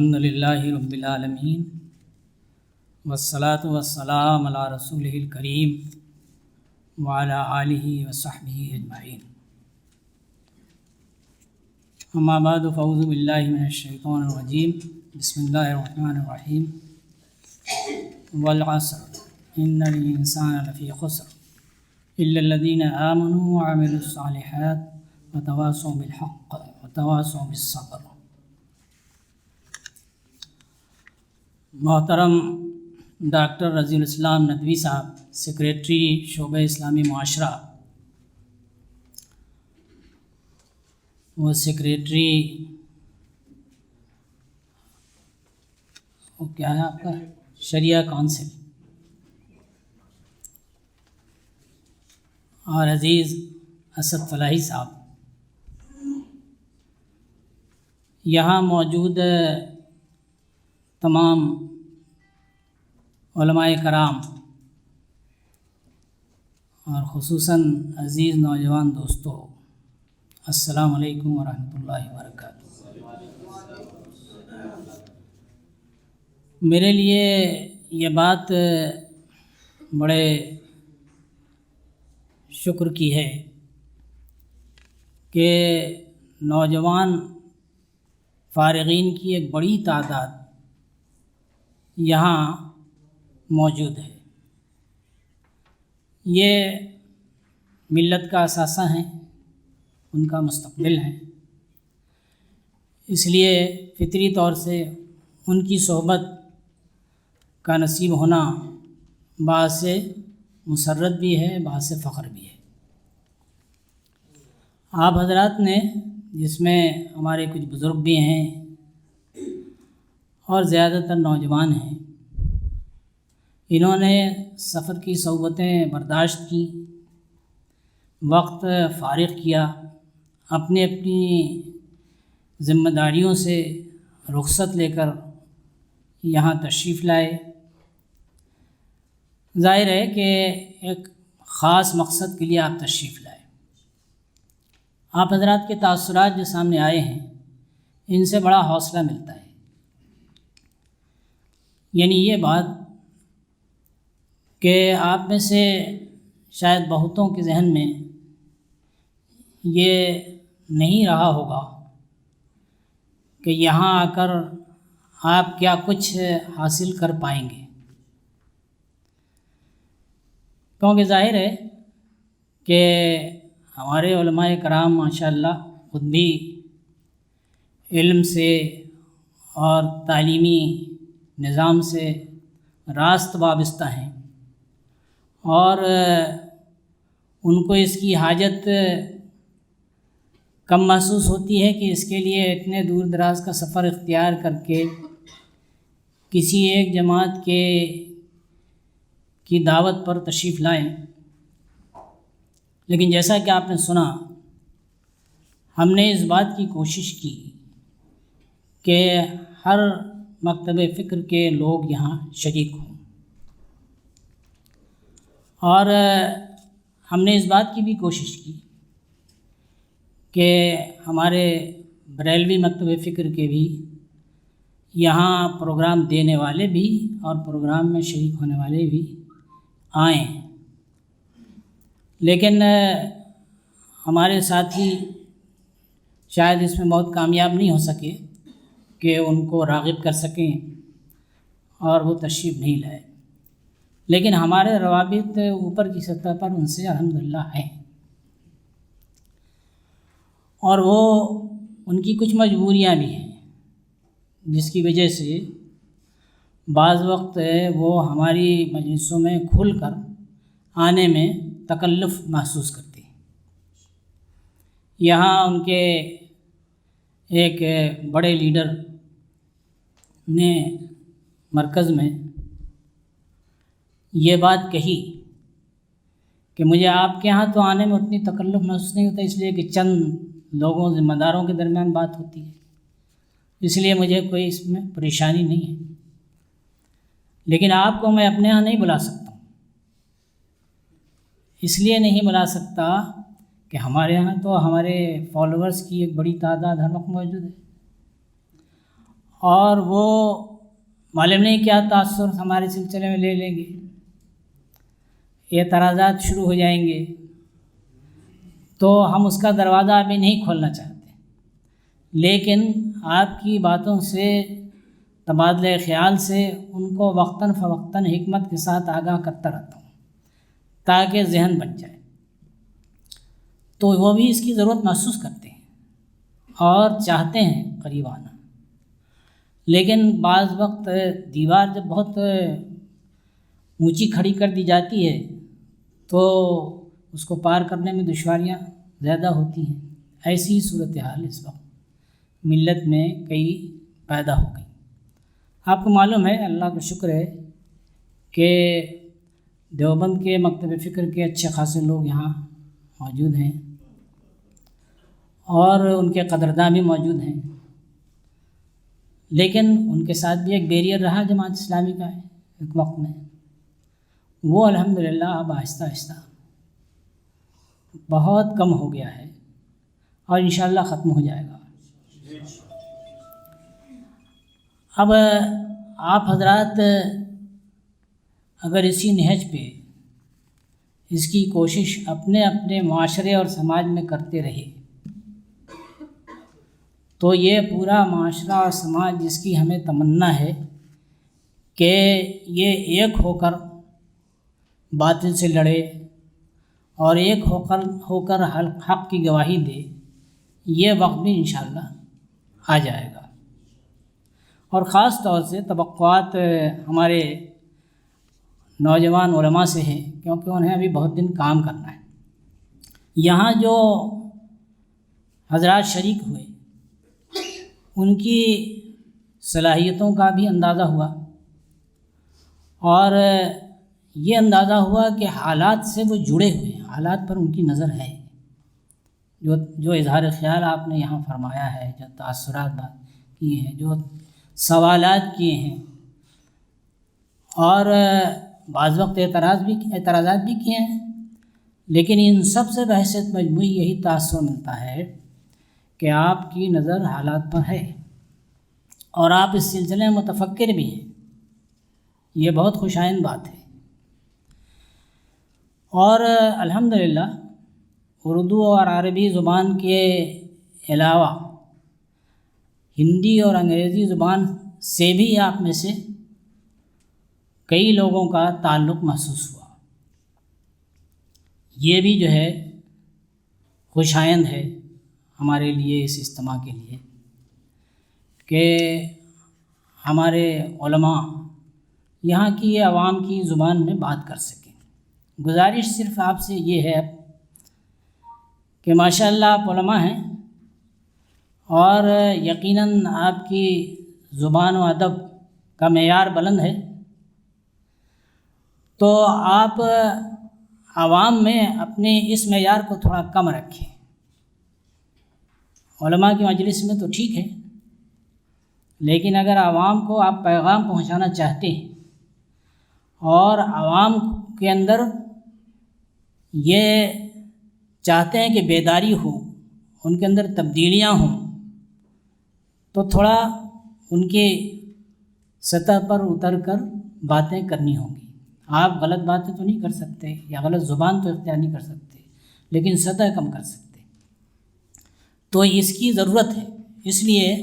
الحمد للہ رب العالمین والصلاة والسلام علی رسولہ الکریم وعلی آلہ وصحبہ اجمعین۔ اما بعد فاعوذ باللہ من الشیطان الرجیم، بسم اللہ الرحمن الرحیم۔ والعصر ان الانسان لفی خسر الا الذین آمنوا وعملوا الصالحات وتواصوا بالحق وتواصوا بالصبر۔ محترم ڈاکٹر رضی الاسلام ندوی صاحب، سیکریٹری شعبہ اسلامی معاشرہ، وہ سیکریٹری وہ کیا ہے آپ کا شریعہ کونسل، اور عزیز اسد فلاحی صاحب، یہاں موجود تمام علماء کرام اور خصوصاً عزیز نوجوان دوستو، السلام علیکم ورحمۃ اللہ وبرکاتہ۔ میرے لیے یہ بات بڑے شکر کی ہے کہ نوجوان فارغین کی ایک بڑی تعداد یہاں موجود ہے۔ یہ ملت کا اثاثہ ہیں، ان کا مستقبل ہیں، اس لیے فطری طور سے ان کی صحبت کا نصیب ہونا باعث مسرت بھی ہے، باعث فخر بھی ہے۔ آپ حضرات نے، جس میں ہمارے کچھ بزرگ بھی ہیں اور زیادہ تر نوجوان ہیں، انہوں نے سفر کی صعوبتیں برداشت کی، وقت فارغ کیا، اپنی ذمہ داریوں سے رخصت لے کر یہاں تشریف لائے۔ ظاہر ہے کہ ایک خاص مقصد کے لیے آپ تشریف لائے۔ آپ حضرات کے تاثرات جو سامنے آئے ہیں، ان سے بڑا حوصلہ ملتا ہے۔ یعنی یہ بات کہ آپ میں سے شاید بہتوں کے ذہن میں یہ نہیں رہا ہوگا کہ یہاں آ کر آپ کیا کچھ حاصل کر پائیں گے، کیونکہ ظاہر ہے کہ ہمارے علماء کرام ماشاءاللہ خود بھی علم سے اور تعلیمی نظام سے راست وابستہ ہیں، اور ان کو اس کی حاجت کم محسوس ہوتی ہے کہ اس کے لیے اتنے دور دراز کا سفر اختیار کر کے کسی ایک جماعت کی دعوت پر تشریف لائیں۔ لیکن جیسا کہ آپ نے سنا، ہم نے اس بات کی کوشش کی کہ ہر مکتب فکر کے لوگ یہاں شریک ہوں، اور ہم نے اس بات کی بھی کوشش کی کہ ہمارے بریلوی مکتب فکر کے بھی یہاں پروگرام دینے والے بھی اور پروگرام میں شریک ہونے والے بھی آئیں، لیکن ہمارے ساتھی شاید اس میں بہت کامیاب نہیں ہو سکے کہ ان کو راغب کر سکیں اور وہ تشریف نہیں لائے، لیکن ہمارے روابط اوپر کی سطح پر ان سے الحمدللہ ہیں، اور وہ ان کی کچھ مجبوریاں بھی ہیں، جس کی وجہ سے بعض وقت وہ ہماری مجلسوں میں کھل کر آنے میں تکلف محسوس کرتے ہیں۔ یہاں ان کے ایک بڑے لیڈر نے مرکز میں یہ بات کہی کہ مجھے آپ کے ہاں تو آنے میں اتنی تکلف محسوس نہیں ہوتا، اس لیے کہ چند لوگوں ذمہ داروں کے درمیان بات ہوتی ہے، اس لیے مجھے کوئی اس میں پریشانی نہیں ہے، لیکن آپ کو میں اپنے ہاں نہیں بلا سکتا ہوں۔ اس لیے نہیں بلا سکتا کہ ہمارے ہاں تو ہمارے فالوورز کی ایک بڑی تعداد ہر وقت موجود ہے، اور وہ معلوم نہیں کیا تاثر ہمارے سلسلے میں لے لیں گے، اعتراضات شروع ہو جائیں گے، تو ہم اس کا دروازہ ابھی نہیں کھولنا چاہتے، لیکن آپ کی باتوں سے، تبادلہ خیال سے ان کو وقتاً فوقتاً حکمت کے ساتھ آگاہ کرتا رہتا ہوں تاکہ ذہن بن جائے، تو وہ بھی اس کی ضرورت محسوس کرتے ہیں اور چاہتے ہیں قریب آنا۔ لیکن بعض وقت دیوار جب بہت اونچی کھڑی کر دی جاتی ہے تو اس کو پار کرنے میں دشواریاں زیادہ ہوتی ہیں۔ ایسی صورتحال اس وقت ملت میں کئی پیدا ہو گئی۔ آپ کو معلوم ہے، اللہ کا شکر ہے کہ دیوبند کے مکتب فکر کے اچھے خاصے لوگ یہاں موجود ہیں اور ان کے قدرداں بھی موجود ہیں، لیکن ان کے ساتھ بھی ایک بیریئر رہا جماعت اسلامی کا ایک وقت میں، وہ الحمدللہ اب آہستہ آہستہ بہت کم ہو گیا ہے اور انشاءاللہ ختم ہو جائے گا۔ اب آپ حضرات اگر اسی نہج پہ اس کی کوشش اپنے اپنے معاشرے اور سماج میں کرتے رہے تو یہ پورا معاشرہ اور سماج جس کی ہمیں تمنا ہے کہ یہ ایک ہو کر باطل سے لڑے اور ایک ہو کر حق کی گواہی دے، یہ وقت بھی انشاءاللہ آ جائے گا۔ اور خاص طور سے توقعات ہمارے نوجوان علماء سے ہیں، کیونکہ انہیں ابھی بہت دن کام کرنا ہے۔ یہاں جو حضرات شریک ہوئے ان کی صلاحیتوں کا بھی اندازہ ہوا اور یہ اندازہ ہوا کہ حالات سے وہ جڑے ہوئے ہیں، حالات پر ان کی نظر ہے۔ جو اظہار خیال آپ نے یہاں فرمایا ہے، جو تاثرات بات کیے ہیں، جو سوالات کیے ہیں اور بعض وقت اعتراضات بھی کیے ہیں، لیکن ان سب سے بحثیت مجموعی یہی تاثر ملتا ہے کہ آپ کی نظر حالات پر ہے اور آپ اس سلسلے میں متفکر بھی ہیں، یہ بہت خوش آئند بات ہے۔ اور الحمدللہ اردو اور عربی زبان کے علاوہ ہندی اور انگریزی زبان سے بھی آپ میں سے کئی لوگوں کا تعلق محسوس ہوا، یہ بھی جو ہے خوش آئند ہے ہمارے لیے، اس اجتماع کے لیے، کہ ہمارے علماء یہاں کی عوام کی زبان میں بات کر سکیں۔ گزارش صرف آپ سے یہ ہے کہ ماشاءاللہ آپ علماء ہیں اور یقیناً آپ کی زبان و ادب کا معیار بلند ہے، تو آپ عوام میں اپنے اس معیار کو تھوڑا کم رکھیں۔ علماء کی مجلس میں تو ٹھیک ہے، لیکن اگر عوام کو آپ پیغام پہنچانا چاہتے ہیں اور عوام کے اندر یہ چاہتے ہیں کہ بیداری ہو، ان کے اندر تبدیلیاں ہوں، تو تھوڑا ان کے سطح پر اتر کر باتیں کرنی ہوں گی۔ آپ غلط باتیں تو نہیں کر سکتے یا غلط زبان تو اختیار نہیں کر سکتے، لیکن سطح کم کر سکتے، تو اس کی ضرورت ہے۔ اس لیے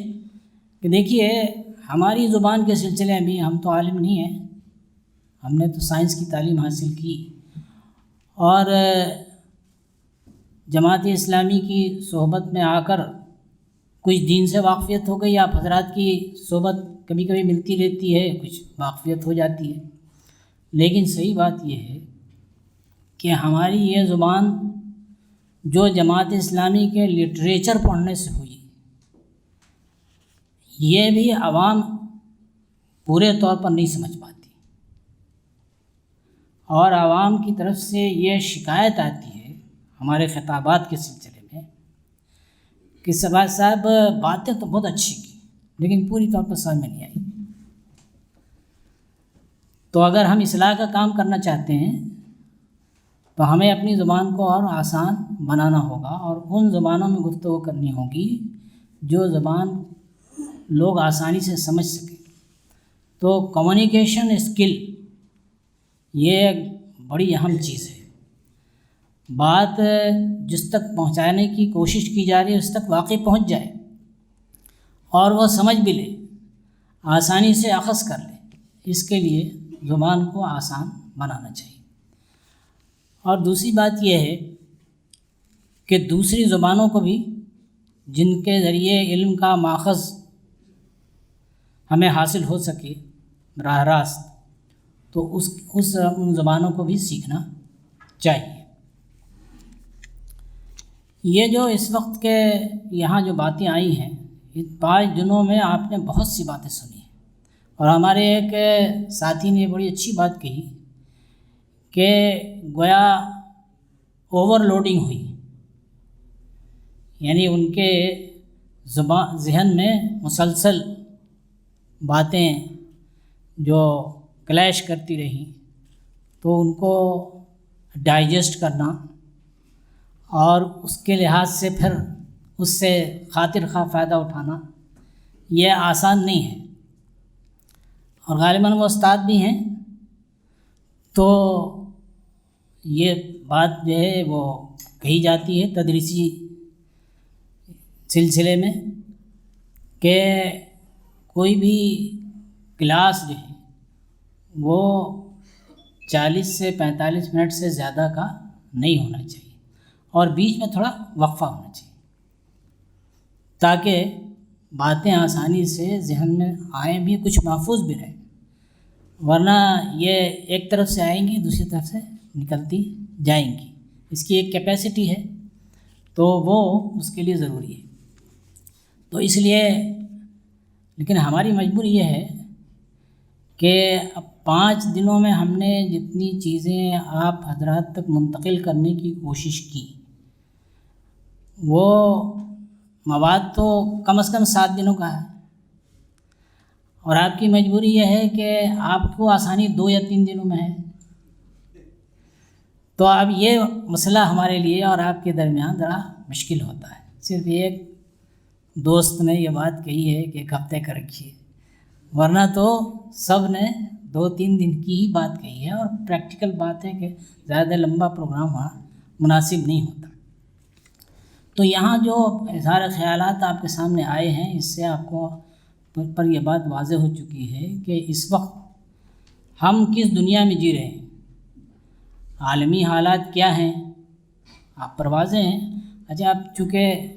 کہ دیکھیے، ہماری زبان کے سلسلے میں بھی ہم تو عالم نہیں ہیں، ہم نے تو سائنس کی تعلیم حاصل کی اور جماعت اسلامی کی صحبت میں آ کر کچھ دین سے واقفیت ہو گئی۔ آپ حضرات کی صحبت کبھی کبھی ملتی رہتی ہے، کچھ واقفیت ہو جاتی ہے، لیکن صحیح بات یہ ہے کہ ہماری یہ زبان جو جماعت اسلامی کے لٹریچر پڑھنے سے ہوئی، یہ بھی عوام پورے طور پر نہیں سمجھ پاتی، اور عوام کی طرف سے یہ شکایت آتی ہے ہمارے خطابات کے سلسلے میں کہ صاحب باتیں تو بہت اچھی کی لیکن پوری طور پر سمجھ میں نہیں آئی۔ تو اگر ہم اصلاح کا کام کرنا چاہتے ہیں تو ہمیں اپنی زبان کو اور آسان بنانا ہوگا اور ان زبانوں میں گفتگو کرنی ہوگی جو زبان لوگ آسانی سے سمجھ سکیں۔ تو کمیونیکیشن اسکل یہ ایک بڑی اہم چیز ہے۔ بات جس تک پہنچانے کی کوشش کی جا رہی ہے اس تک واقعی پہنچ جائے اور وہ سمجھ بھی لے، آسانی سے اخذ کر لے، اس کے لیے زبان کو آسان بنانا چاہیے۔ اور دوسری بات یہ ہے کہ دوسری زبانوں کو بھی جن کے ذریعے علم کا ماخذ ہمیں حاصل ہو سکے براہ راست، تو ان زبانوں کو بھی سیکھنا چاہیے۔ یہ جو اس وقت کے یہاں جو باتیں آئی ہیں، ان 5 دنوں میں آپ نے بہت سی باتیں سنی ہیں، اور ہمارے ایک ساتھی نے بڑی اچھی بات کہی کہ گویا اوور لوڈنگ ہوئی، یعنی ان کے ذہن میں مسلسل باتیں جو کلیش کرتی رہیں، تو ان کو ڈائجسٹ کرنا اور اس کے لحاظ سے پھر اس سے خاطر خواہ فائدہ اٹھانا یہ آسان نہیں ہے۔ اور غالباً وہ استاد بھی ہیں، تو یہ بات جو ہے وہ کہی جاتی ہے تدریسی سلسلے میں کہ کوئی بھی کلاس جو ہے وہ 40 سے 45 منٹ سے زیادہ کا نہیں ہونا چاہیے، اور بیچ میں تھوڑا وقفہ ہونا چاہیے تاکہ باتیں آسانی سے ذہن میں آئیں بھی، کچھ محفوظ بھی رہیں، ورنہ یہ ایک طرف سے آئیں گی دوسری طرف سے نکلتی جائیں گی۔ اس کی ایک کیپیسٹی ہے، تو وہ اس کے لیے ضروری ہے۔ تو اس لیے لیکن ہماری مجبوری یہ ہے کہ اب 5 دنوں میں ہم نے جتنی چیزیں آپ حضرات تک منتقل کرنے کی کوشش کی، وہ مواد تو کم از کم 7 دنوں کا ہے، اور آپ کی مجبوری یہ ہے کہ آپ کو آسانی 2 یا 3 دنوں میں ہے۔ تو اب یہ مسئلہ ہمارے لیے اور آپ کے درمیان ذرا مشکل ہوتا ہے۔ صرف ایک دوست نے یہ بات کہی ہے کہ 1 ہفتے کا رکھیے، ورنہ تو سب نے 2-3 دن کی ہی بات کہی ہے، اور پریکٹیکل بات ہے کہ زیادہ لمبا پروگرام وہاں مناسب نہیں ہوتا۔ تو یہاں جو اظہار خیالات آپ کے سامنے آئے ہیں، اس سے آپ کو پر یہ بات واضح ہو چکی ہے کہ اس وقت ہم کس دنیا میں جی رہے ہیں، عالمی حالات کیا ہیں، آپ پر واضح ہیں۔ اچھا، اب چونکہ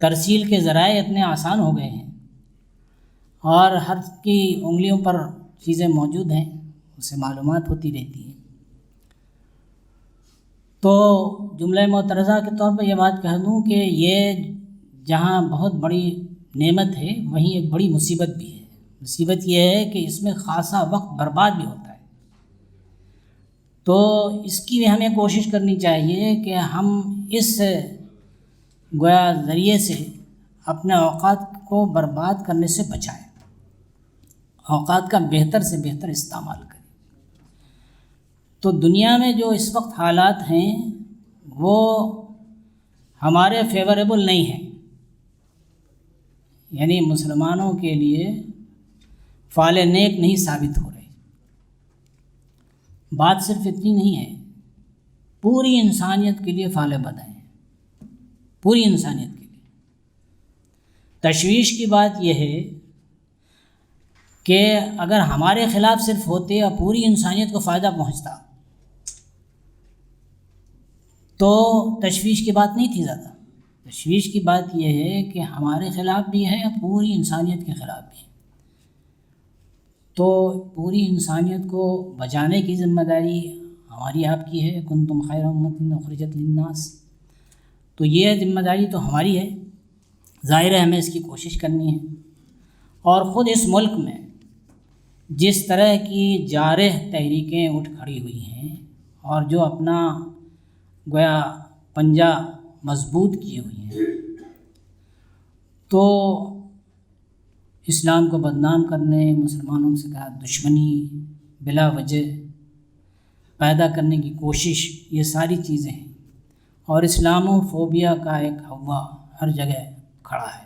ترسیل کے ذرائع اتنے آسان ہو گئے ہیں اور ہر کی انگلیوں پر چیزیں موجود ہیں، اس سے معلومات ہوتی رہتی ہیں، تو جملہ معترضہ کے طور پر یہ بات کہہ دوں کہ یہ جہاں بہت بڑی نعمت ہے، وہیں ایک بڑی مصیبت بھی ہے۔ مصیبت یہ ہے کہ اس میں خاصا وقت برباد بھی ہوتا ہے، تو اس کی بھی ہمیں کوشش کرنی چاہیے کہ ہم اس گویا ذریعے سے اپنے اوقات کو برباد کرنے سے بچائیں، اوقات کا بہتر سے بہتر استعمال کریں۔ تو دنیا میں جو اس وقت حالات ہیں وہ ہمارے فیوریبل نہیں ہیں، یعنی مسلمانوں کے لیے فعال نیک نہیں ثابت ہو رہے۔ بات صرف اتنی نہیں ہے، پوری انسانیت کے لیے فعال بد ہیں، پوری انسانیت کے لیے۔ تشویش کی بات یہ ہے کہ اگر ہمارے خلاف صرف ہوتے اور پوری انسانیت کو فائدہ پہنچتا تو تشویش کی بات نہیں تھی زیادہ۔ تشویش کی بات یہ ہے کہ ہمارے خلاف بھی ہے اور پوری انسانیت کے خلاف بھی ہے، تو پوری انسانیت کو بچانے کی ذمہ داری ہماری آپ کی ہے۔ کنتم خیر امۃ اخرجت للناس، تو یہ ذمہ داری تو ہماری ہے، ظاہر ہے ہمیں اس کی کوشش کرنی ہے۔ اور خود اس ملک میں جس طرح کی جارح تحریکیں اٹھ کھڑی ہوئی ہیں اور جو اپنا گویا پنجہ مضبوط کیے ہوئی ہیں، تو اسلام کو بدنام کرنے، مسلمانوں سے کہا دشمنی بلا وجہ پیدا کرنے کی کوشش، یہ ساری چیزیں ہیں، اور اسلامو فوبیا کا ایک ہوا ہر جگہ کھڑا ہے۔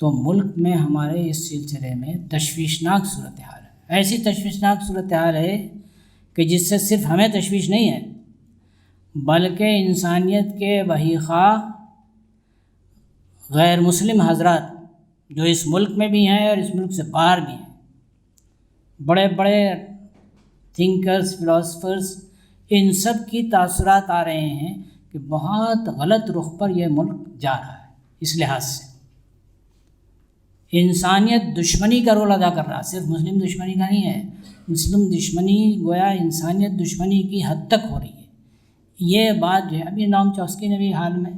تو ملک میں ہمارے اس سلسلے میں تشویشناک صورتحال ہے، ایسی تشویشناک صورتحال ہے کہ جس سے صرف ہمیں تشویش نہیں ہے بلکہ انسانیت کے بحی خواہ غیر مسلم حضرات جو اس ملک میں بھی ہیں اور اس ملک سے باہر بھی ہیں، بڑے بڑے تھنکرز، فلاسفرز، ان سب کی تاثرات آ رہے ہیں کہ بہت غلط رخ پر یہ ملک جا رہا ہے۔ اس لحاظ سے انسانیت دشمنی کا رول ادا کر رہا، صرف مسلم دشمنی کا نہیں ہے، مسلم دشمنی گویا انسانیت دشمنی کی حد تک ہو رہی ہے۔ یہ بات جو ہے، ابھی نام چوسکی نے بھی حال میں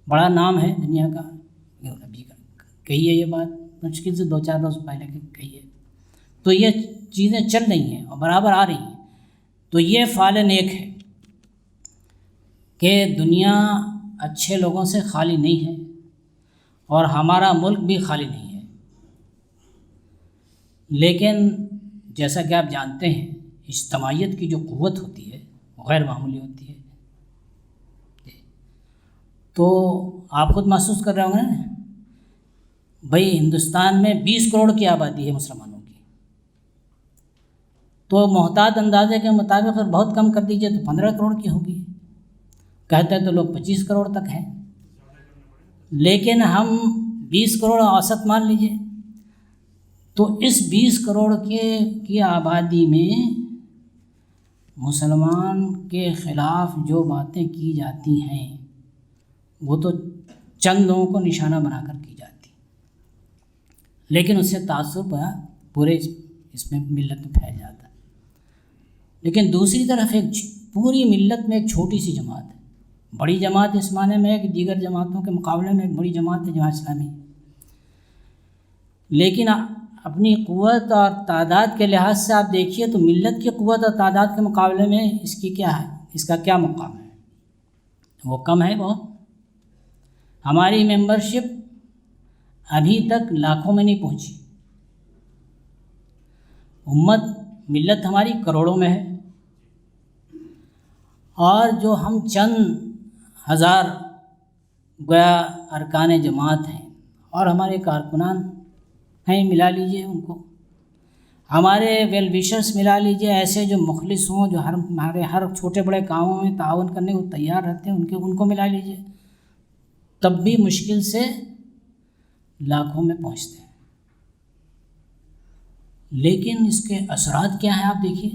بڑا نام ہے دنیا کا، ابھی کہی ہے یہ بات، مشکل سے 2-4 روز پہلے کہی ہے۔ تو یہ چیزیں چل رہی ہیں اور برابر آ رہی ہیں، تو یہ فعل نیک ہے کہ دنیا اچھے لوگوں سے خالی نہیں ہے اور ہمارا ملک بھی خالی نہیں ہے، لیکن جیسا کہ آپ جانتے ہیں اجتماعیت کی جو قوت ہوتی ہے وہ غیر معمولی ہوتی ہے۔ تو آپ خود محسوس کر رہے ہوں گے نا بھائی، ہندوستان میں 20 کروڑ کی آبادی ہے مسلمانوں کی، تو محتاط اندازے کے مطابق اگر بہت کم کر دیجئے تو 15 کروڑ کی ہوگی، کہتے ہیں تو لوگ 25 کروڑ تک ہیں، لیکن ہم 20 کروڑ اوسط مان لیجئے، تو اس 20 کروڑ کی آبادی میں مسلمان کے خلاف جو باتیں کی جاتی ہیں وہ تو چند لوگوں کو نشانہ بنا کر کی جاتی، لیکن اس سے تاثر پورے اس میں ملت میں پھیل جاتا ہے۔ لیکن دوسری طرف ایک پوری ملت میں ایک چھوٹی سی جماعت ہے، بڑی جماعت اس معنی میں ہے کہ دیگر جماعتوں کے مقابلے میں ایک بڑی جماعت ہے جماعت اسلامی، لیکن اپنی قوت اور تعداد کے لحاظ سے آپ دیکھیے تو ملت کی قوت اور تعداد کے مقابلے میں اس کی کیا ہے، اس کا کیا مقام ہے، وہ کم ہے بہت۔ ہماری ممبرشپ ابھی تک لاکھوں میں نہیں پہنچی، ملت ہماری کروڑوں میں ہے، اور جو ہم چند ہزار گویا ارکان جماعت ہیں اور ہمارے کارکنان ہیں، ملا لیجئے ان کو، ہمارے ویل ویشرز ملا لیجئے، ایسے جو مخلص ہوں، جو ہمارے ہر چھوٹے بڑے کاموں میں تعاون کرنے کو تیار رہتے ہیں، ان کو ملا لیجئے، تب بھی مشکل سے لاکھوں میں پہنچتے ہیں۔ لیکن اس کے اثرات کیا ہیں آپ دیکھیے،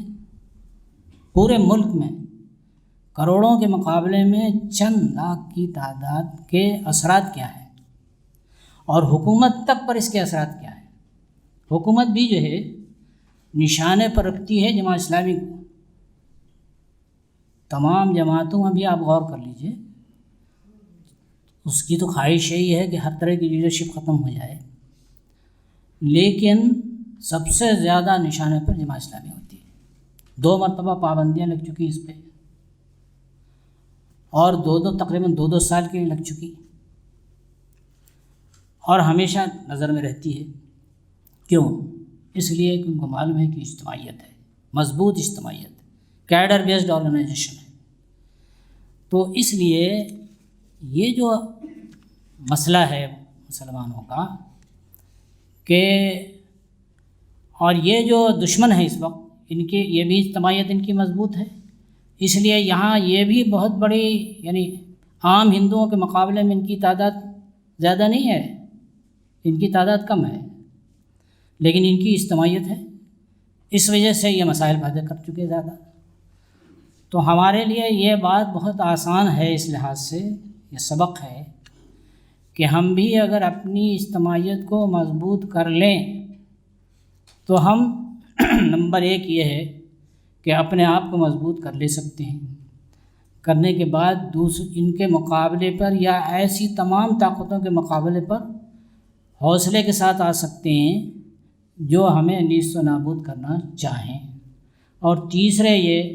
پورے ملک میں کروڑوں کے مقابلے میں چند لاکھ کی تعداد کے اثرات کیا ہیں، اور حکومت تک پر اس کے اثرات کیا ہیں۔ حکومت بھی جو ہے نشانے پر رکھتی ہے جماعت اسلامی کو، تمام جماعتوں میں بھی آپ غور کر لیجئے، اس کی تو خواہش یہی ہے کہ ہر طرح کی لیڈرشپ ختم ہو جائے، لیکن سب سے زیادہ نشانے پر جماعت اسلامی ہوتی ہے۔ 2 مرتبہ پابندیاں لگ چکی اس پہ، اور تقریباً 2 سال کے لیے لگ چکی، اور ہمیشہ نظر میں رہتی ہے۔ کیوں؟ اس لیے کہ ان کو معلوم ہے کہ اجتماعیت ہے، مضبوط اجتماعیت، کیڈر بیسڈ آرگنائزیشن ہے۔ تو اس لیے یہ جو مسئلہ ہے مسلمانوں کا کہ، اور یہ جو دشمن ہے اس وقت، ان کی یہ بھی اجتماعیت ان کی مضبوط ہے، اس لیے یہاں یہ بھی بہت بڑی، یعنی عام ہندوؤں کے مقابلے میں ان کی تعداد زیادہ نہیں ہے، ان کی تعداد کم ہے، لیکن ان کی اجتماعیت ہے، اس وجہ سے یہ مسائل پیدا کر چکے زیادہ۔ تو ہمارے لیے یہ بات بہت آسان ہے، اس لحاظ سے یہ سبق ہے کہ ہم بھی اگر اپنی اجتماعیت کو مضبوط کر لیں تو ہم نمبر 1 یہ ہے کہ اپنے آپ کو مضبوط کر لے سکتے ہیں، کرنے کے بعد ان کے مقابلے پر یا ایسی تمام طاقتوں کے مقابلے پر حوصلے کے ساتھ آ سکتے ہیں جو ہمیں نیست و نابود کرنا چاہیں۔ اور تیسرے یہ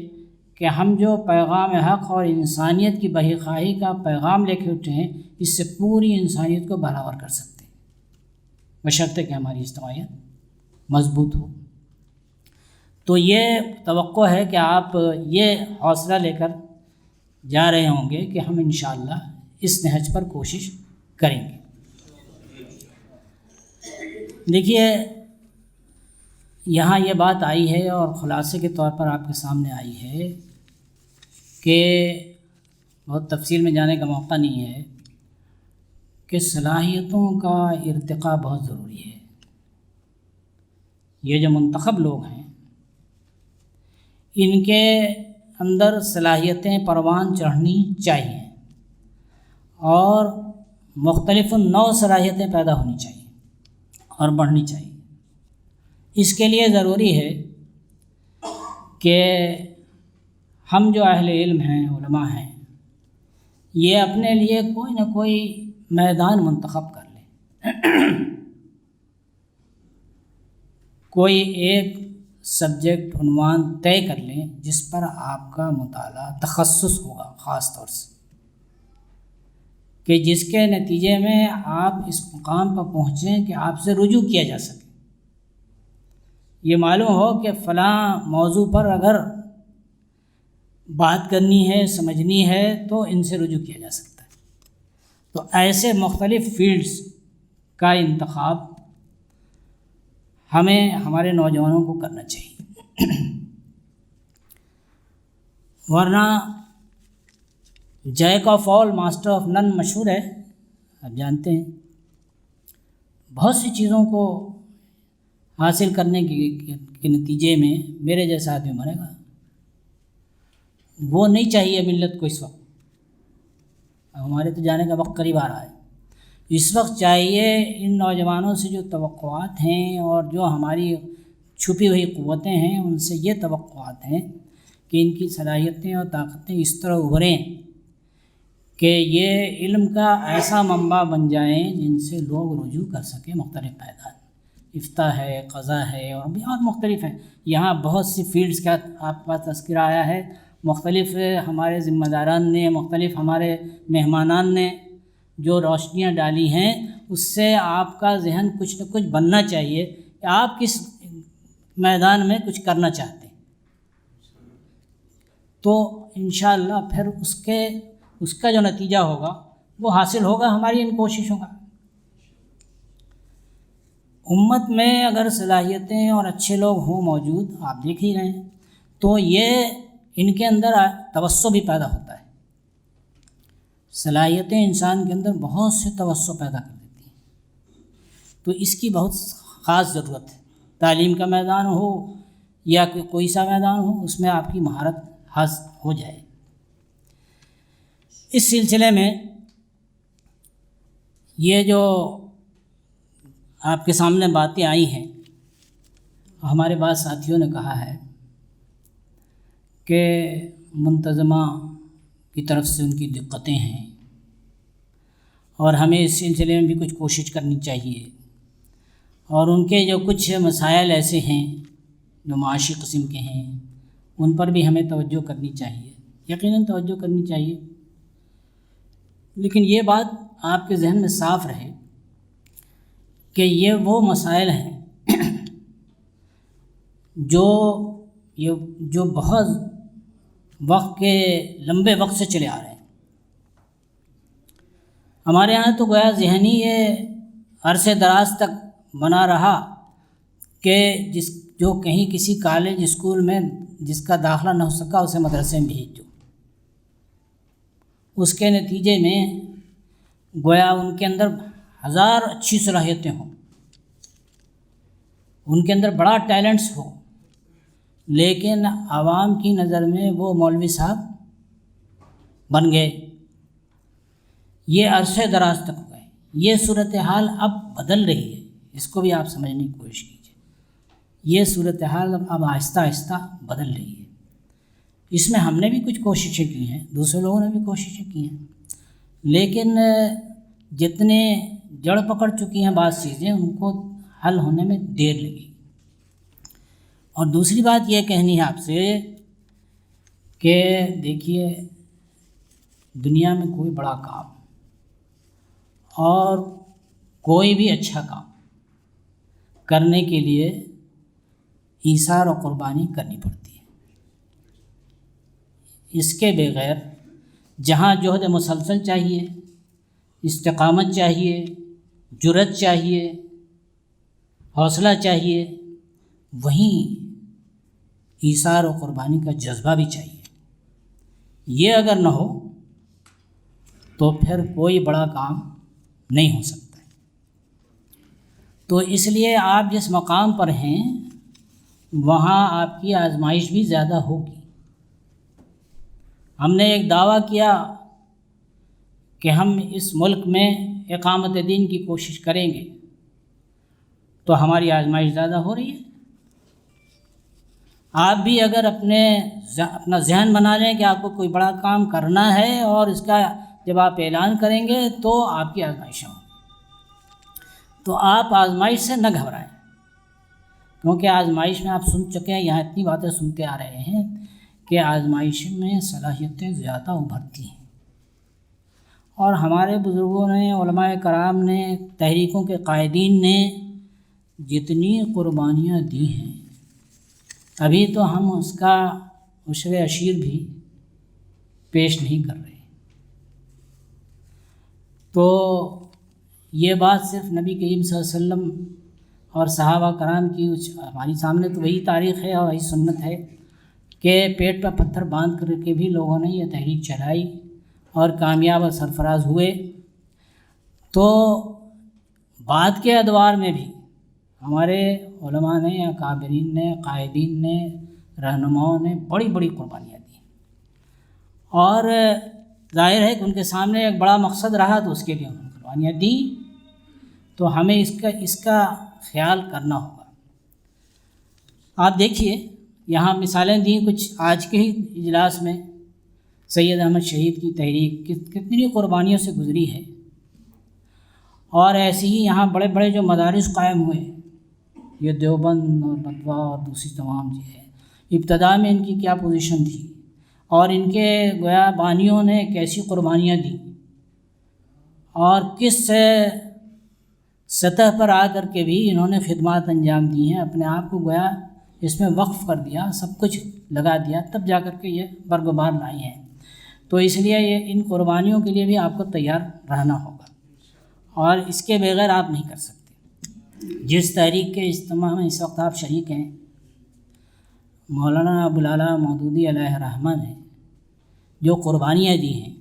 کہ ہم جو پیغام حق اور انسانیت کی بحی خواہی کا پیغام لے کے اٹھے ہیں، اس سے پوری انسانیت کو برابر کر سکتے ہیں، بشرطے کہ ہماری اجتماعیت مضبوط ہو۔ تو یہ توقع ہے کہ آپ یہ حوصلہ لے کر جا رہے ہوں گے کہ ہم انشاءاللہ اس نہج پر کوشش کریں گے۔ دیکھیے یہاں یہ بات آئی ہے اور خلاصے کے طور پر آپ کے سامنے آئی ہے کہ بہت تفصیل میں جانے کا موقع نہیں ہے کہ صلاحیتوں کا ارتقاء بہت ضروری ہے. یہ جو منتخب لوگ ہیں ان کے اندر صلاحیتیں پروان چڑھنی چاہیے اور مختلف نوع صلاحیتیں پیدا ہونی چاہیے اور بڑھنی چاہیے. اس کے لیے ضروری ہے کہ ہم جو اہل علم ہیں، علماء ہیں، یہ اپنے لیے کوئی نہ کوئی میدان منتخب کر لیں. کوئی ایک سبجیکٹ عنوان طے کر لیں جس پر آپ کا مطالعہ تخصص ہوگا خاص طور سے، کہ جس کے نتیجے میں آپ اس مقام پر پہنچیں کہ آپ سے رجوع کیا جا سکے. یہ معلوم ہو کہ فلاں موضوع پر اگر بات کرنی ہے، سمجھنی ہے تو ان سے رجوع کیا جا سکتا ہے. تو ایسے مختلف فیلڈز کا انتخاب ہمیں ہمارے نوجوانوں کو کرنا چاہیے. ورنہ Jack of all master of none مشہور ہے، آپ جانتے ہیں. بہت سی چیزوں کو حاصل کرنے کے نتیجے میں میرے جیسا آدمی بنے گا. وہ نہیں چاہیے ملت کو اس وقت. ہمارے تو جانے کا وقت قریب آ رہا ہے. اس وقت چاہیے ان نوجوانوں سے جو توقعات ہیں اور جو ہماری چھپی ہوئی قوتیں ہیں ان سے یہ توقعات ہیں کہ ان کی صلاحیتیں اور طاقتیں اس طرح ابھریں کہ یہ علم کا ایسا منبع بن جائیں جن سے لوگ رجوع کر سکیں. مختلف میدان، افتاء ہے، قضاء ہے اور بھی اور مختلف ہیں. یہاں بہت سی فیلڈز کا آپ کے پاس تذکرہ آیا ہے. مختلف ہمارے ذمہ داران نے، مختلف ہمارے مہمانان نے جو روشنیاں ڈالی ہیں اس سے آپ کا ذہن کچھ نہ کچھ بننا چاہیے کہ آپ کس میدان میں کچھ کرنا چاہتے ہیں. تو انشاءاللہ پھر اس کا جو نتیجہ ہوگا وہ حاصل ہوگا ہماری ان کوششوں کا. امت میں اگر صلاحیتیں اور اچھے لوگ ہوں موجود، آپ دیکھ ہی رہے ہیں، تو یہ ان کے اندر توسع بھی پیدا ہوتا ہے. صلاحیتیں انسان کے اندر بہت سے توسع پیدا کر دیتی ہیں. تو اس کی بہت خاص ضرورت ہے. تعلیم کا میدان ہو یا کوئی سا میدان ہو، اس میں آپ کی مہارت حاصل ہو جائے. اس سلسلے میں یہ جو آپ کے سامنے باتیں آئی ہیں، ہمارے بعض ساتھیوں نے کہا ہے کہ منتظمہ کی طرف سے ان کی دقتیں ہیں اور ہمیں اس سلسلے میں بھی کچھ کوشش کرنی چاہیے، اور ان کے جو کچھ مسائل ایسے ہیں جو معاشی قسم کے ہیں ان پر بھی ہمیں توجہ کرنی چاہیے. یقیناً توجہ کرنی چاہیے، لیکن یہ بات آپ کے ذہن میں صاف رہے کہ یہ وہ مسائل ہیں جو بہت لمبے وقت سے چلے آ رہے ہیں. ہمارے یہاں تو گویا ذہنی یہ عرصے دراز تک بنا رہا کہ جو کہیں کسی کالج اسکول میں جس کا داخلہ نہ ہو سکا اسے مدرسے میں بھیج دو. اس کے نتیجے میں گویا ان کے اندر ہزار اچھی صلاحیتیں ہوں، ان کے اندر بڑا ٹیلنٹس ہو، لیکن عوام کی نظر میں وہ مولوی صاحب بن گئے. یہ عرصے دراز تک ہو گئے. یہ صورتحال اب بدل رہی ہے، اس کو بھی آپ سمجھنے کی کوشش کیجیے. یہ صورتحال اب آہستہ آہستہ بدل رہی ہے. اس میں ہم نے بھی کچھ کوششیں کی ہیں، دوسرے لوگوں نے بھی کوششیں کی ہیں، لیکن جتنے جڑ پکڑ چکی ہیں بعض چیزیں ان کو حل ہونے میں دیر لگی. اور دوسری بات یہ کہنی ہے آپ سے کہ دیکھیے دنیا میں کوئی بڑا کام اور کوئی بھی اچھا کام کرنے کے لیے ایثار و قربانی کرنی پڑتی ہے. اس کے بغیر جہاں جہد مسلسل چاہیے، استقامت چاہیے، جرأت چاہیے، حوصلہ چاہیے، وہیں ایثار و قربانی کا جذبہ بھی چاہیے۔ یہ اگر نہ ہو تو پھر کوئی بڑا کام نہیں ہو سکتا۔ تو اس لیے آپ جس مقام پر ہیں وہاں آپ کی آزمائش بھی زیادہ ہوگی۔ ہم نے ایک دعویٰ کیا کہ ہم اس ملک میں اقامت دین کی کوشش کریں گے، تو ہماری آزمائش زیادہ ہو رہی ہے۔ آپ بھی اگر اپنا ذہن بنا لیں کہ آپ کو کوئی بڑا کام کرنا ہے اور اس کا جب آپ اعلان کریں گے تو آپ کی آزمائشیں ہوں، تو آپ آزمائش سے نہ گھبرائیں، کیونکہ آزمائش میں آپ سن چکے ہیں، یہاں اتنی باتیں سنتے آ رہے ہیں کہ آزمائش میں صلاحیتیں زیادہ ابھرتی ہیں۔ اور ہمارے بزرگوں نے، علماء کرام نے، تحریکوں کے قائدین نے جتنی قربانیاں دی ہیں، ابھی تو ہم اس کا عشر عشیر بھی پیش نہیں کر رہے۔ تو یہ بات صرف نبی کریم صلی اللہ علیہ وسلم اور صحابہ کرام کی ہماری سامنے تو وہی تاریخ ہے اور وہی سنت ہے کہ پیٹ پر پتھر باندھ کر کے بھی لوگوں نے یہ تحریک چلائی اور کامیاب اور سرفراز ہوئے۔ تو بعد کے ادوار میں بھی ہمارے علماء نے، اکابرین نے، قائدین نے، رہنماؤں نے بڑی بڑی قربانیاں دی، اور ظاہر ہے کہ ان کے سامنے ایک بڑا مقصد رہا تو اس کے لیے انہوں نے قربانیاں دی۔ تو ہمیں اس کا خیال کرنا ہوگا۔ آپ دیکھیے یہاں مثالیں دیں کچھ آج کے ہی اجلاس میں، سید احمد شہید کی تحریک کتنی قربانیوں سے گزری ہے، اور ایسے ہی یہاں بڑے بڑے جو مدارس قائم ہوئے، یہ دیوبند اور ندوہ اور دوسری تمام چیزیں، ابتدا میں ان کی کیا پوزیشن تھی اور ان کے گویا بانیوں نے کیسی قربانیاں دیں، اور کس سطح پر آ کر کے بھی انہوں نے خدمات انجام دی ہیں، اپنے آپ کو گویا اس میں وقف کر دیا، سب کچھ لگا دیا، تب جا کر کے یہ برگ و بار لائی ہیں۔ تو اس لیے یہ ان قربانیوں کے لیے بھی آپ کو تیار رہنا ہوگا، اور اس کے بغیر آپ نہیں کر سکتے۔ جس تحریک کے اجتماع میں اس وقت آپ شریک ہیں، مولانا ابوالعلا مودودی علیہ رحمہ نے جو قربانیاں دی ہیں،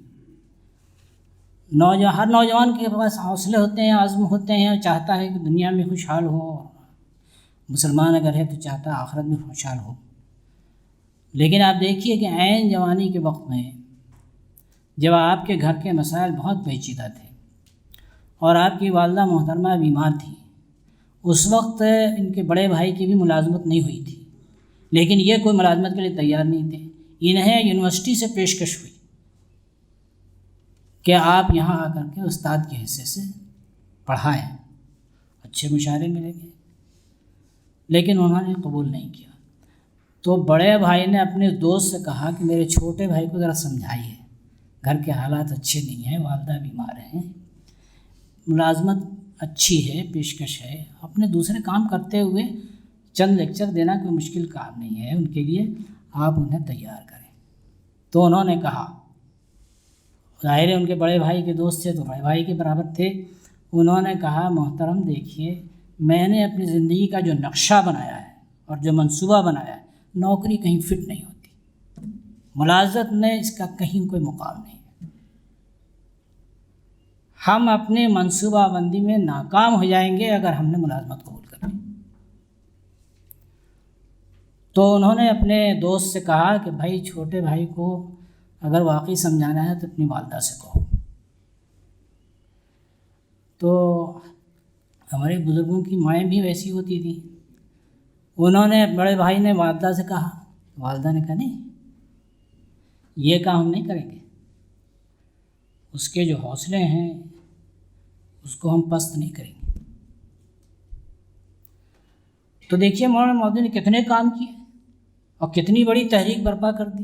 ہر نوجوان کے پاس حوصلے ہوتے ہیں، عزم ہوتے ہیں، چاہتا ہے کہ دنیا میں خوشحال ہو، مسلمان اگر ہے تو چاہتا ہے آخرت میں خوشحال ہو۔ لیکن آپ دیکھیے کہ عین جوانی کے وقت میں جب آپ کے گھر کے مسائل بہت پیچیدہ تھے اور آپ کی والدہ محترمہ بیمار تھی، اس وقت ان کے بڑے بھائی کی بھی ملازمت نہیں ہوئی تھی، لیکن یہ کوئی ملازمت کے لیے تیار نہیں تھے۔ انہیں یونیورسٹی سے پیشکش ہوئی کہ آپ یہاں آ کر کے استاد کے حصے سے پڑھائیں، اچھے مشاہرے ملیں گے، لیکن انہوں نے قبول نہیں کیا۔ تو بڑے بھائی نے اپنے دوست سے کہا کہ میرے چھوٹے بھائی کو ذرا سمجھائیے، گھر کے حالات اچھے نہیں ہیں، والدہ بیمار ہیں، ملازمت اچھی ہے، پیشکش ہے، اپنے دوسرے کام کرتے ہوئے چند لیکچر دینا کوئی مشکل کام نہیں ہے ان کے لیے، آپ انہیں تیار کریں۔ تو انہوں نے کہا، ظاہر ہے ان کے بڑے بھائی کے دوست تھے تو بڑے بھائی کے برابر تھے، انہوں نے کہا محترم دیکھیے، میں نے اپنی زندگی کا جو نقشہ بنایا ہے اور جو منصوبہ بنایا ہے، نوکری کہیں فٹ نہیں ہوتی، ملازمت میں اس کا کہیں کوئی مقام نہیں ہے، ہم اپنے منصوبہ بندی میں ناکام ہو جائیں گے اگر ہم نے ملازمت قبول کر لی۔ تو انہوں نے اپنے دوست سے کہا کہ بھائی چھوٹے بھائی کو اگر واقعی سمجھانا ہے تو اپنی والدہ سے کہو۔ تو ہمارے بزرگوں کی مائیں بھی ویسی ہوتی تھیں، انہوں نے بڑے بھائی نے والدہ سے کہا، والدہ نے کہا نہیں، یہ کام ہم نہیں کریں گے، اس کے جو حوصلے ہیں اس کو ہم پست نہیں کریں گے۔ تو دیکھیے مولانا مودودی نے کتنے کام کیے اور کتنی بڑی تحریک برپا کر دی،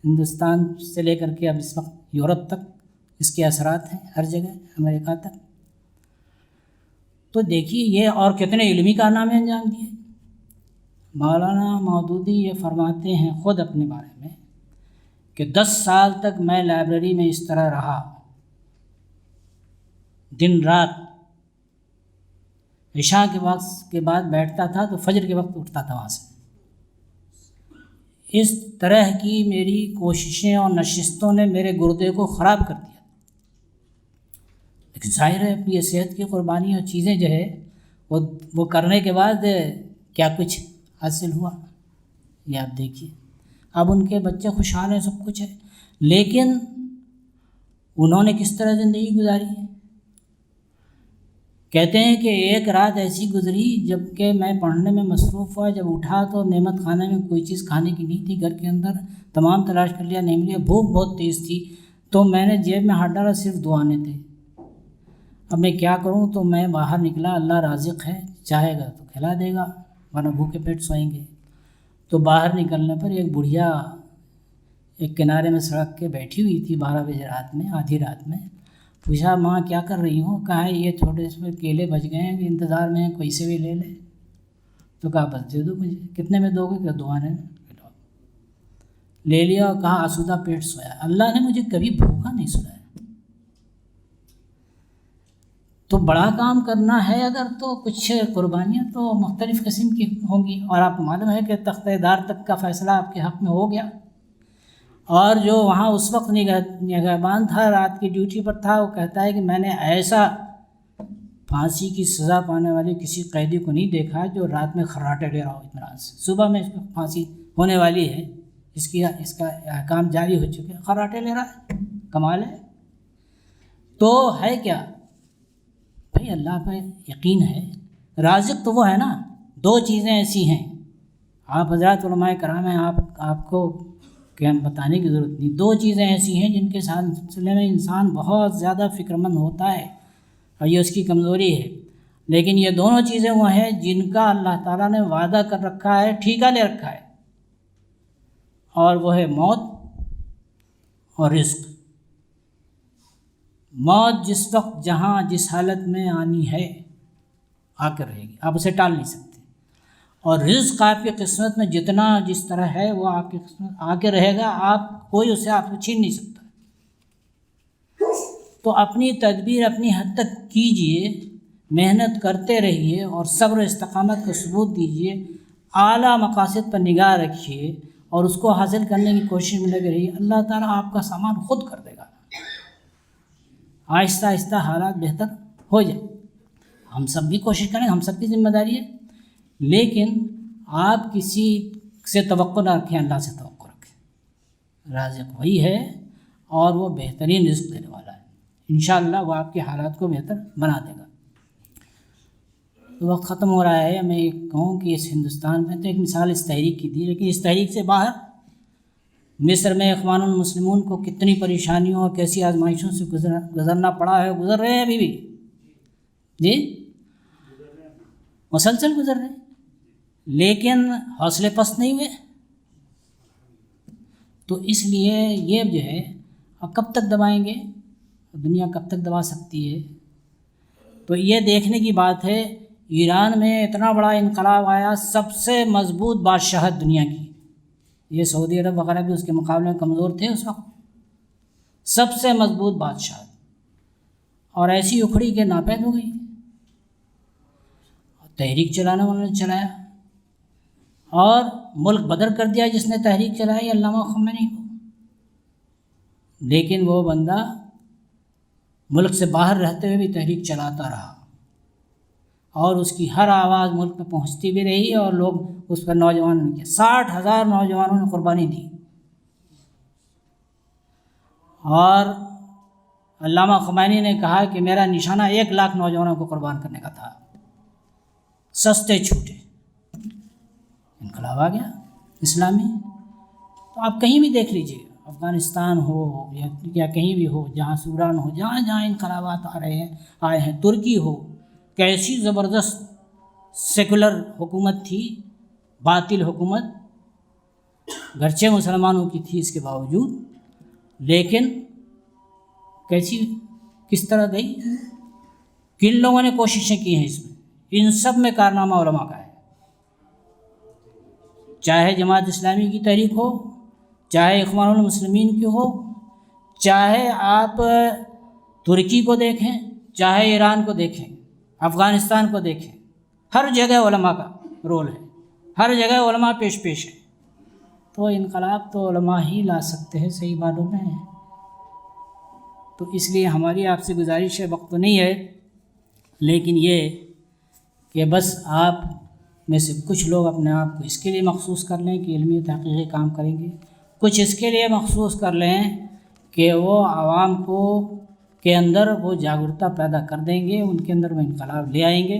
ہندوستان سے لے کر کے اب اس وقت یورپ تک اس کے اثرات ہیں، ہر جگہ، امریکہ تک۔ تو دیکھیے یہ اور کتنے علمی کارنامے انجام دیے۔ مولانا مودودی یہ فرماتے ہیں خود اپنے بارے میں کہ 10 سال تک میں لائبریری میں اس طرح رہا، دن رات عشاء کے وقت کے بعد بیٹھتا تھا تو فجر کے وقت اٹھتا تھا وہاں سے۔ اس طرح کی میری کوششیں اور نشستوں نے میرے گردے کو خراب کر دیا، لیکن ظاہر ہے اپنی صحت کی قربانی اور چیزیں جو ہے وہ کرنے کے بعد کیا کچھ حاصل ہوا یہ آپ دیکھیے۔ اب ان کے بچے خوشحال ہیں، سب کچھ ہے، لیکن انہوں نے کس طرح زندگی گزاری ہے؟ کہتے ہیں کہ ایک رات ایسی گزری جب کہ میں پڑھنے میں مصروف ہوا، جب اٹھا تو نعمت خانے میں کوئی چیز کھانے کی نہیں تھی، گھر کے اندر تمام تلاش کر لیا، نہیں ملی، بھوک بہت تیز تھی، تو میں نے جیب میں ہاتھ ڈالا، صرف 2 آنے تھے۔ اب میں کیا کروں؟ تو میں باہر نکلا، اللہ رازق ہے، چاہے گا تو کھلا دے گا ورنہ بھوکے پیٹ سوئیں گے۔ تو باہر نکلنے پر ایک بڑھیا ایک کنارے میں سڑک کے بیٹھی ہوئی تھی 12 بجے رات میں، آدھی رات میں۔ پوچھا ماں کیا کر رہی ہوں؟ کہا یہ چھوٹے سے کیلے بچ گئے ہیں، انتظار میں ہیں، کوئی سے بھی لے لے۔ تو کہا بس دے دو مجھے۔ کتنے میں دو گے؟ کہ 2 آنے میں۔ لے لیا اور کہا آسودہ پیٹ سویا۔ اللہ نے مجھے کبھی بھوکا نہیں سنایا۔ تو بڑا کام کرنا ہے اگر تو کچھ قربانیاں تو مختلف قسم کی ہوں گی، اور آپ کو معلوم ہے کہ تختہ دار تک کا فیصلہ آپ کے حق میں ہو گیا، اور جو وہاں اس وقت نگہبان تھا، رات کی ڈیوٹی پر تھا، وہ کہتا ہے کہ میں نے ایسا پھانسی کی سزا پانے والے کسی قیدی کو نہیں دیکھا جو رات میں خراٹے لے رہا ہو اطمینان سے۔ صبح میں اس کو پھانسی ہونے والی ہے، اس کا احکام جاری ہو چکے، خراٹے لے رہا ہے، کمال ہے۔ تو ہے کیا بھائی؟ اللہ پہ یقین ہے، رازق تو وہ ہے نا۔ 2 چیزیں ایسی ہیں، آپ حضرات علماء کرام ہیں، آپ کو کہ بتانے کی ضرورت نہیں، 2 چیزیں ایسی ہیں جن کے سلسلے میں انسان بہت زیادہ فکر مند ہوتا ہے، اور یہ اس کی کمزوری ہے، لیکن یہ دونوں چیزیں وہ ہیں جن کا اللہ تعالیٰ نے وعدہ کر رکھا ہے، ٹھیکہ لے رکھا ہے، اور وہ ہے موت اور رزق۔ موت جس وقت جہاں جس حالت میں آنی ہے آ کر رہے گی، آپ اسے ٹال نہیں سکتے، اور رزق آپ کی قسمت میں جتنا جس طرح ہے وہ آپ کی قسمت آ کے رہے گا، کوئی اسے آپ کو چھین نہیں سکتا۔ تو اپنی تدبیر اپنی حد تک کیجئے، محنت کرتے رہیے اور صبر و استقامت کا ثبوت دیجئے، اعلیٰ مقاصد پر نگاہ رکھیے اور اس کو حاصل کرنے کی کوشش میں لگے رہیے، اللہ تعالیٰ آپ کا سامان خود کر دے گا، آہستہ آہستہ حالات بہتر ہو جائے۔ ہم سب بھی کوشش کریں، ہم سب کی ذمہ داری ہے، لیکن آپ کسی سے توقع نہ رکھیں، اللہ سے توقع رکھیں۔ رازق وہی ہے اور وہ بہترین رزق دینے والا ہے، انشاءاللہ وہ آپ کے حالات کو بہتر بنا دے گا۔ تو وقت ختم ہو رہا ہے، میں یہ کہوں کہ اس ہندوستان میں تو ایک مثال اس تحریک کی دی، لیکن اس تحریک سے باہر مصر میں اخوان المسلمون کو کتنی پریشانیوں اور کیسی آزمائشوں سے گزرنا پڑا ہے، گزر رہے ہیں ابھی بھی، جی مسلسل گزر رہے ہیں، لیکن حوصلے پست نہیں ہوئے۔ تو اس لیے یہ جو ہے کب تک دبائیں گے، دنیا کب تک دبا سکتی ہے؟ تو یہ دیکھنے کی بات ہے، ایران میں اتنا بڑا انقلاب آیا، سب سے مضبوط بادشاہت دنیا کی، یہ سعودی عرب وغیرہ بھی اس کے مقابلے میں کمزور تھے اس وقت، سب سے مضبوط بادشاہت، اور ایسی اکھڑی کہ ناپید ہو گئی، تحریک چلانے والوں نے چلایا اور ملک بدر کر دیا جس نے تحریک چلائی، علامہ خمینی کو، لیکن وہ بندہ ملک سے باہر رہتے ہوئے بھی تحریک چلاتا رہا، اور اس کی ہر آواز ملک میں پہنچتی بھی رہی، اور لوگ اس پر نوجوانوں نے کیا، 60,000 نوجوانوں نے قربانی دی، اور علامہ خمینی نے کہا کہ میرا نشانہ 1,00,000 نوجوانوں کو قربان کرنے کا تھا، سستے چھوٹے، انقلاب آ گیا اسلامی۔ تو آپ کہیں بھی دیکھ لیجئے، افغانستان ہو یا کہیں بھی ہو، جہاں سوڈان ہو، جہاں جہاں انقلابات آئے ہیں، ترکی ہو، کیسی زبردست سیکولر حکومت تھی، باطل حکومت، گرچہ مسلمانوں کی تھی اس کے باوجود، لیکن کس طرح گئی، کن لوگوں نے کوششیں کی ہیں اس میں، ان سب میں کارنامہ علماء کا ہے، چاہے جماعت اسلامی کی تحریک ہو، چاہے اخوان المسلمین کی ہو، چاہے آپ ترکی کو دیکھیں، چاہے ایران کو دیکھیں، افغانستان کو دیکھیں، ہر جگہ علماء کا رول ہے، ہر جگہ علماء پیش ہے، تو انقلاب تو علماء ہی لا سکتے ہیں، صحیح معلوم ہے۔ تو اس لیے ہماری آپ سے گزارش ہے، وقت تو نہیں ہے، لیکن یہ کہ بس آپ میں سے کچھ لوگ اپنے آپ کو اس کے لیے مخصوص کر لیں کہ علمی تحقیقی کام کریں گے، کچھ اس کے لیے مخصوص کر لیں کہ وہ عوام کو کے اندر وہ جاگرکتا پیدا کر دیں گے، ان کے اندر وہ انقلاب لے آئیں گے،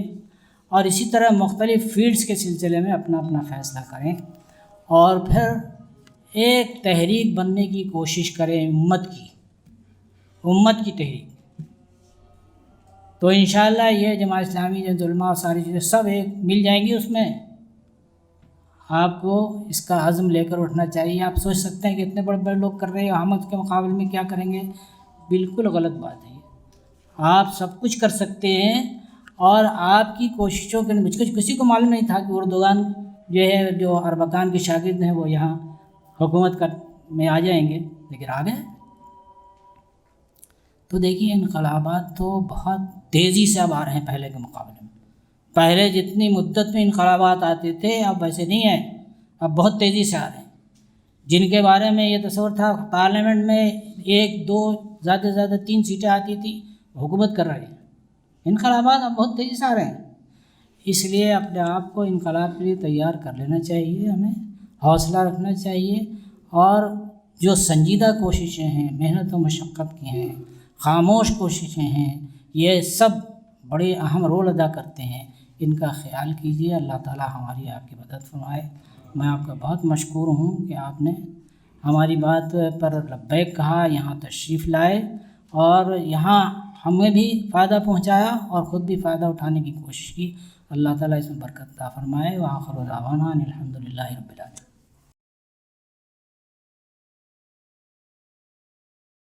اور اسی طرح مختلف فیلڈز کے سلسلے میں اپنا اپنا فیصلہ کریں، اور پھر ایک تحریک بننے کی کوشش کریں امت کی تحریک۔ تو انشاءاللہ یہ جماعت اسلامی، جمعیت علماء اور ساری چیزیں سب ایک مل جائیں گی۔ اس میں آپ کو اس کا عزم لے کر اٹھنا چاہیے۔ آپ سوچ سکتے ہیں کہ اتنے بڑے بڑے لوگ کر رہے ہیں، ہم اس کے مقابلے میں کیا کریں گے؟ بالکل غلط بات ہے۔ آپ سب کچھ کر سکتے ہیں، اور آپ کی کوششوں کے مجھ کو کسی کو معلوم نہیں تھا کہ اردوغان جو اربکان کے شاگرد ہیں وہ یہاں حکومت میں آ جائیں گے، لیکن آ گئے۔ تو دیکھیے انقلابات تو بہت تیزی سے اب آ رہے ہیں پہلے کے مقابلے میں۔ پہلے جتنی مدت میں انقلابات آتے تھے اب ویسے نہیں ہیں، اب بہت تیزی سے آ رہے ہیں۔ جن کے بارے میں یہ تصور تھا پارلیمنٹ میں 1 2 زیادہ سے زیادہ 3 سیٹیں آتی تھیں، حکومت کر رہے ہیں۔ انقلابات اب بہت تیزی سے آ رہے ہیں، اس لیے اپنے آپ کو انقلاب کے لیے تیار کر لینا چاہیے، ہمیں حوصلہ رکھنا چاہیے، اور جو سنجیدہ کوششیں ہیں، محنت و مشقت کی ہیں، خاموش کوششیں ہیں، یہ سب بڑے اہم رول ادا کرتے ہیں، ان کا خیال کیجیے۔ اللہ تعالی ہماری آپ کی مدد فرمائے۔ میں آپ کا بہت مشکور ہوں کہ آپ نے ہماری بات پر لبیک کہا، یہاں تشریف لائے، اور یہاں ہمیں بھی فائدہ پہنچایا اور خود بھی فائدہ اٹھانے کی کوشش کی۔ اللہ تعالیٰ اس میں برکت عطا فرمائے۔ وآخر دعوانا الحمد للہ رب العالمین۔